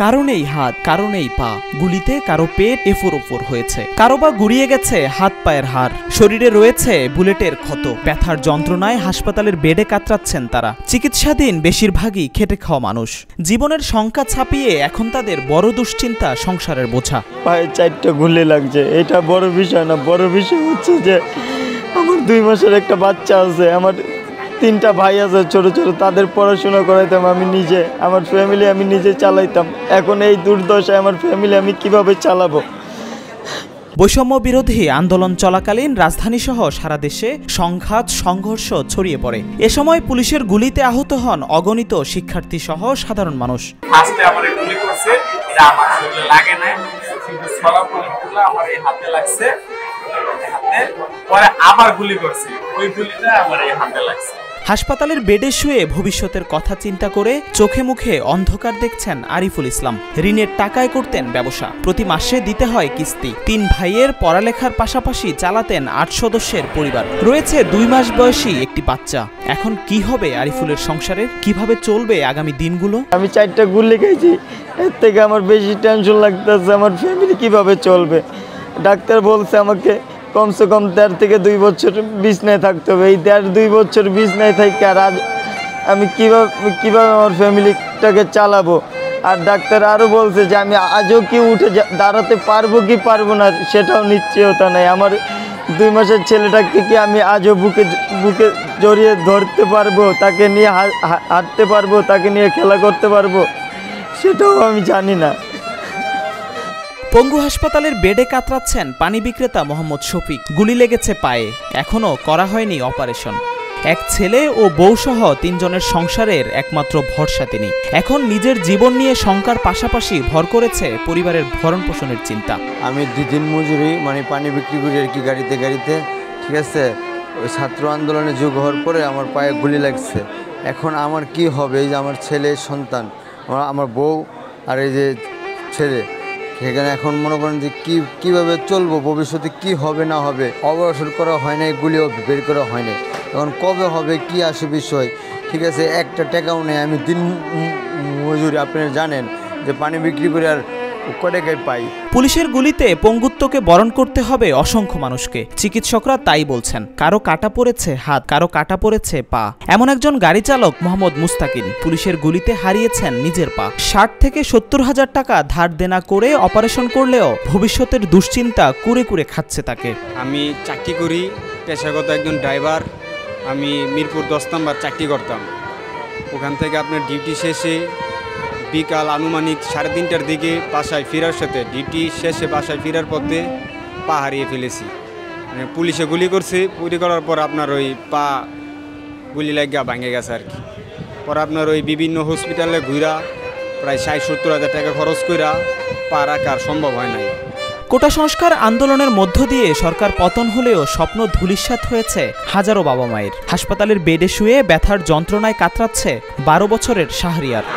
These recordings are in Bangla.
কারণেই হাত, কারণেই পা, গুলিতে কারো পেট এফোর ওপর হয়েছে, কারো বা গুড়িয়ে গেছে হাত পায়ের হাড়, শরীরে রয়েছে বুলেটের ক্ষত। ব্যথার যন্ত্রণায় হাসপাতালের বেডে কাতরাচ্ছেন তারা। চিকিৎসাধীন বেশিরভাগই খেটে খাওয়া মানুষ। জীবনের শঙ্কা ছাপিয়ে এখন তাদের বড় দুশ্চিন্তা সংসারের বোঝা। পায়ে 4টা গুলি লাগছে, এটা বড় বিষয় না। বড় বিষয় হচ্ছে যে আমার 2 মাসের একটা বাচ্চা আছে, আমার 3টা ভাই আছে ছোট ছোট, তাদের পড়াশোনা করাইতাম আমি নিজে, আমার ফ্যামিলি আমি নিজে চালাইতাম। এখন এই দুর্দশায় আমার ফ্যামিলি আমি কিভাবে চালাবো? বৈষম্য বিরোধী আন্দোলন চলাকালীন রাজধানীসহ সারা দেশে সংঘাত সংঘর্ষ ছড়িয়ে পড়ে। এ সময় পুলিশের গুলিতে আহত হন অগণিত শিক্ষার্থী সহ সাধারণ মানুষ। হাসপাতালের বেডে শুয়ে ভবিষ্যতের কথা চিন্তা করে চোখে মুখে অন্ধকার দেখছেন আরিফুল ইসলাম। ঋণের টাকায় করতেন ব্যবসা, প্রতি মাসে দিতে হয় কিস্তি। 3 ভাইয়ের পড়ালেখার পাশাপাশি চালাতেন 8 সদস্যের পরিবার। রয়েছে 2 মাস বয়সী একটি বাচ্চা। এখন কি হবে আরিফুলের সংসারের? কিভাবে চলবে আগামী দিনগুলো? আমি 4টা গুলি খেয়েছি, এর থেকে আমার বেশি টেনশন লাগতেছে আমার ফ্যামিলি কিভাবে চলবে। ডাক্তার বলছে আমাকে কমসে কম 1.5 থেকে 2 বছর বিছনায় থাকতে হবে। এই 1.5-2 বছর বিছনায় থাকি আর আজ আমি কিভাবে আমার ফ্যামিলিটাকে চালাবো। আর ডাক্তার আরও বলছে যে আমি আজও কি উঠে দাঁড়াতে পারবো কি পারবো না সেটাও নিশ্চয়তা নেই। আমার 2 মাসের ছেলেটাকে কি আমি আজও বুকে জড়িয়ে ধরতে পারবো, তাকে নিয়ে হাঁটতে পারবো, তাকে নিয়ে খেলা করতে পারবো, সেটাও আমি জানি না। পঙ্গু হাসপাতালের বেডে কাতরাচ্ছেন পানি বিক্রেতা মোহাম্মদ শফিক। গুলি লেগেছে পায়ে, এখনও করা হয়নি অপারেশন। এক ছেলে ও বউসহ 3 জনের সংসারের একমাত্র ভরসা তিনি। এখন নিজের জীবন নিয়ে শঙ্কার পাশাপাশি ভর করেছে পরিবারের ভরণ পোষণের চিন্তা। আমি 2 দিন মজুরি পানি বিক্রি করি আর কি, গাড়িতে, ঠিক আছে। ওই ছাত্র আন্দোলনে যোগ হওয়ার পরে আমার পায়ে গুলি লাগছে। এখন আমার কি হবে? এই যে আমার ছেলে সন্তান, আমার বউ আর এই যে ছেলে, সেখানে এখন মনে করেন যে কীভাবে চলবো, ভবিষ্যতে কি হবে না হবে। অপারেশন করা হয় নাই, গুলিও বের করা হয় নাই। এখন কবে হবে কি আসে বিষয়, ঠিক আছে। একটা টাকাও নেই। আমি দিন মজুরি, আপনারা জানেন যে পানি বিক্রি করে আর কটাকায় পাই। পুলিশের গুলিতে পঙ্গুত্বকে বরণ করতে হবে অসংখ্য মানুষকে। চিকিৎসকরা তাই বলছেন। কারো কাটা পড়েছে হাত, কারো কাটা পড়েছে পা। এমন একজন গাড়ি চালক মোহাম্মদ মুস্তাকিন পুলিশের গুলিতে হারিয়েছেন নিজের পা। 60 থেকে 70 হাজার টাকা ধার দেনা করে অপারেশন করলেও ভবিষ্যতের দুশ্চিন্তা কুরে কুরে খাচ্ছে তাকে। আমি চাকরি করি, পেশাগত একজন ড্রাইভার। আমি মিরপুর 10 নম্বর চাকরি করতাম। ওখান থেকে আপনার ডিউটি শেষে বিকাল আনুমানিক 3:30টার দিকে বাসায় ফেরার সাথে, ডিউটি শেষে বাসায় ফেরার পথে পা হারিয়ে ফেলেছি। মানে পুলিশে গুলি করছে, গুলি করার পর আপনার ওই পা গুলি লাগিয়া ভাঙে গেছে আর কি। পরে আপনার ওই বিভিন্ন হসপিটালে ঘুরা প্রায় 60-70 হাজার টাকা খরচ কইরা পা রাখা সম্ভব হয় নাই। কোটা সংস্কার আন্দোলনের মধ্য দিয়ে সরকার পতন হলেও স্বপ্ন ধূলিসাৎ হয়েছে হাজারো বাবা মায়ের। হাসপাতালের বেডে শুয়ে ব্যথার যন্ত্রণায় কাতরাচ্ছে 12 বছরের শাহরিয়ার।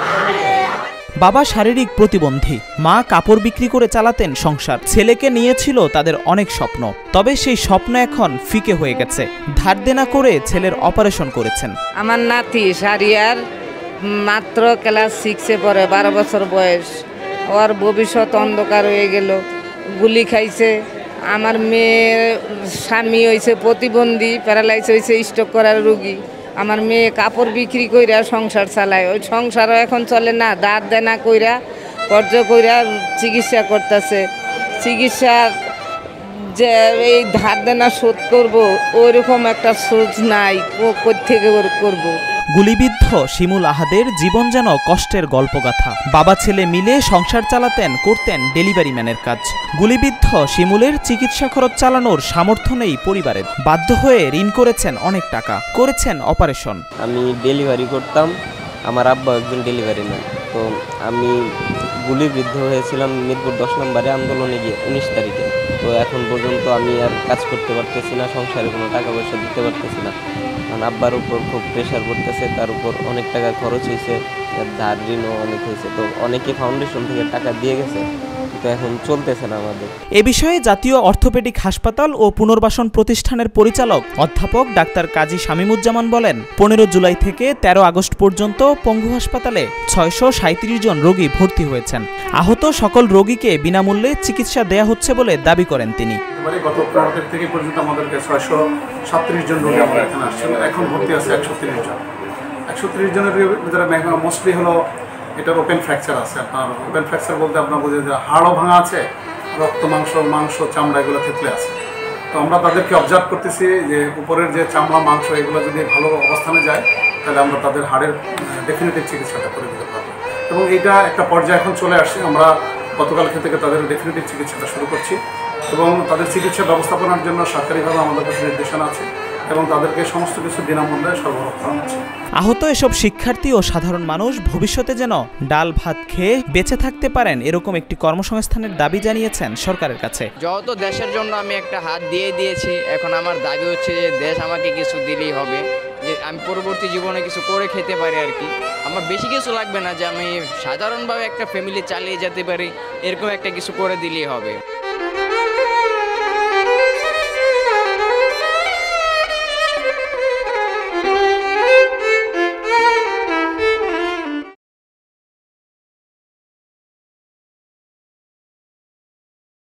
বাবা শারীরিক প্রতিবন্ধী, মা কাপড় বিক্রি করে চালাতেন সংসার। ছেলেকে নিয়েছিল তাদের অনেক স্বপ্ন, তবে সেই স্বপ্ন এখন ফিকে হয়ে গেছে। ধার দেনা করে ছেলের অপারেশন করেছেন। আমার নাতি শাহরিয়ার মাত্র ক্লাস 6-এ পড়ে, 12 বছর বয়স। ওর ভবিষ্যৎ অন্ধকার হয়ে গেল, গুলি খাইছে। আমার মেয়ের স্বামী হয়েছে প্রতিবন্ধী, প্যারালাইজ হয়েছে, স্ট্রোক করার রোগী। আমার মেয়ে কাপড় বিক্রি কইরা সংসার চালায়, ওই সংসারও এখন চলে না। ধার দেনা কইরা কর্জ কইরা চিকিৎসা করতেছে। চিকিৎসার যে এই ধার দেনা শোধ করব ওইরকম একটা সোচ নাই, কোত্থেকে করব। গুলিবিদ্ধ শিমুল আহাদের জীবন যেন কষ্টের গল্পগাথা। বাবা ছেলে মিলে সংসার চালাতেন, করতেন ডেলিভারি ম্যানের কাজ। গুলিবিদ্ধ শিমুলের চিকিৎসা খরচ চালানোর সামর্থ্য নেই পরিবারের। বাধ্য হয়ে ঋণ করেছেন অনেক টাকা, করেছেন অপারেশন। আমি ডেলিভারি করতাম, আমার আব্বা একজন ডেলিভারি ম্যান। তো আমি গুলিবিদ্ধ হয়েছিলাম মিরপুর 10 নম্বরে আন্দোলনে গিয়ে 19 তারিখে। তো এখন পর্যন্ত আমি আর কাজ করতে পারতেছি না, সংসারে কোনো টাকা পয়সা দিতে পারতেছি না। কারণ আব্বার উপর খুব প্রেশার পড়তেছে, তার উপর অনেক টাকা খরচ হয়েছে, ধার ঋণও অনেক হয়েছে। তো অনেকে ফাউন্ডেশন থেকে টাকা দিয়ে গেছে, তো এখন চলতেছে না আমাদের। এ বিষয়ে জাতীয় অর্থোপেডিক হাসপাতাল ও পুনর্বাসন প্রতিষ্ঠানের পরিচালক অধ্যাপক ডাক্তার কাজী শামীমুজ্জামান বলেন, 15 জুলাই থেকে 13 আগস্ট পর্যন্ত পঙ্গু হাসপাতালে 637 জন রোগী ভর্তি হয়েছেন। আহত সকল রোগীকে বিনামূল্যে চিকিৎসা দেয়া হচ্ছে বলে দাবি করেন তিনি। গত 15 থেকে পর্যন্ত আমাদেরকে 637 জন রোগী আমরা এখানে আসছিল, এখন ভর্তি আছে 130 জন। 130 জনের ভিতরে মোস্টলি হলো এটার ওপেন ফ্র্যাকচার আছে। আপনার ওপেন ফ্র্যাকচার বলতে আপনার বোঝেন যে হাড়ও ভাঙা আছে, রক্ত মাংস চামড়া এগুলো থেতলে আছে। তো আমরা তাদেরকে অবজার্ভ করতেছি যে উপরের যে চামড়া মাংস এগুলো যদি ভালো অবস্থানে যায় তাহলে আমরা তাদের হাড়ের ডেফিনেটিভ চিকিৎসাটা করে দিতে পারবো, এবং এইটা একটা পর্যায়ে এখন চলে আসছে। আমরা গতকালকে থেকে তাদের ডেফিনেটিভ চিকিৎসাটা শুরু করছি এবং তাদের চিকিৎসা ব্যবস্থাপনার জন্য সরকারিভাবে আমাদের কাছে নির্দেশনা আছে এবং তাদেরকে সমস্ত কিছু বিনামূল্যে সরবরাহ করা হচ্ছে। আহত এসব শিক্ষার্থী ও সাধারণ মানুষ ভবিষ্যতে যেন ডাল ভাত খেয়ে বেঁচে থাকতে পারেন এরকম একটি কর্মসংস্থানের দাবি জানিয়েছেন সরকারের কাছে। যেহেতু দেশের জন্য আমি একটা হাত দিয়ে দিয়েছি, এখন আমার দাবি হচ্ছে যে দেশ আমাকে কিছু দিলেই হবে, যে আমি পরবর্তী জীবনে কিছু করে খেতে পারি আর কি। আমার বেশি কিছু লাগবে না, যে আমি সাধারণভাবে একটা ফ্যামিলি চালিয়ে যেতে পারি, এরকম একটা কিছু করে দিলেই হবে।